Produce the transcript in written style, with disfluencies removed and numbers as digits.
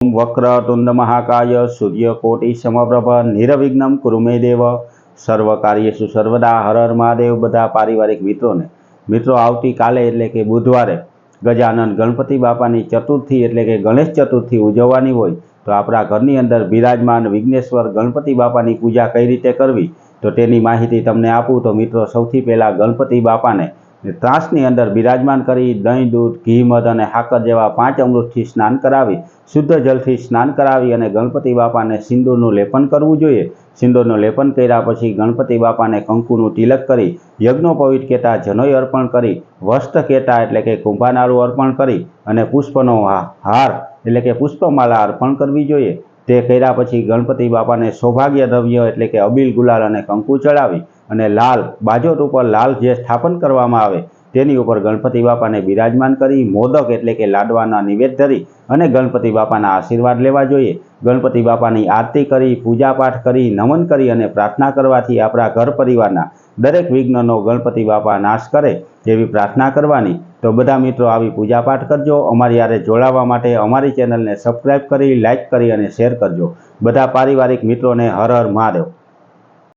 ओम वक्रतुंड महाकाय सूर्यकोटि समप्रभ निरविघ्नं कुरु मे देव सर्वकार्येषु सर्वदा हर हर महादेव। बधा पारिवारिक मित्रों आवती काले एटले के बुधवारे गजानन गणपति बापानी चतुर्थी एटले के गणेश चतुर्थी उजववानी होय तो आपणा घरनी अंदर विराजमान विघ्नेश्वर गणपति बापानी पूजा कई रीते करवी तो तेनी माहिती तमने आपूं। तो मित्रों सौथी पहेला गणपति बापाने ત્રાસની अंदर विराजमान करी दही दूध घी मध और हाकर जेवा 5 अमृतथी स्नान करावी शुद्ध जलथी स्नान करावी अने गणपति बापाने सिंदूरनुं लेपन करवुं जोईए। सिंदूरनुं लेपन कर्या पछी गणपति बापाने कंकुनुं तिलक करी यज्ञोपवीत केता जनोई अर्पण करी वस्त्र केता एटले के कुंभानाळुं अर्पण करी अने पुष्पनो हार एटले के पुष्पमाला अर्पण करवी जोईए। ते कर्या पछी गणपति बापाने सौभाग्य द्रव्य एटले के अबील गुलाल अने कंकु चढ़ावी अने लाल बाजोट उपर लाल जे स्थापन करवामां आवे तेनी उपर गणपति बापाने विराजमान करी मोदक एटले के लाडवाना निवेद धरी अने गणपति बापाना आशीर्वाद लेवा जोईए। गणपति बापानी आरती करी पूजा पाठ करी नमन करी अने प्रार्थना करवाथी आपणा घर परिवारना दरेक विघ्ननो गणपति बापा नाश करे तेवी प्रार्थना करवानी। तो बधा मित्रों आवी पूजा पाठ करजो। अमारी हारे जोड़ावा माटे अमारी चेनलने सब्सक्राइब करी लाइक करी अने शेर करजो। बधा पारिवारिक मित्रों ने हर हर महादेव।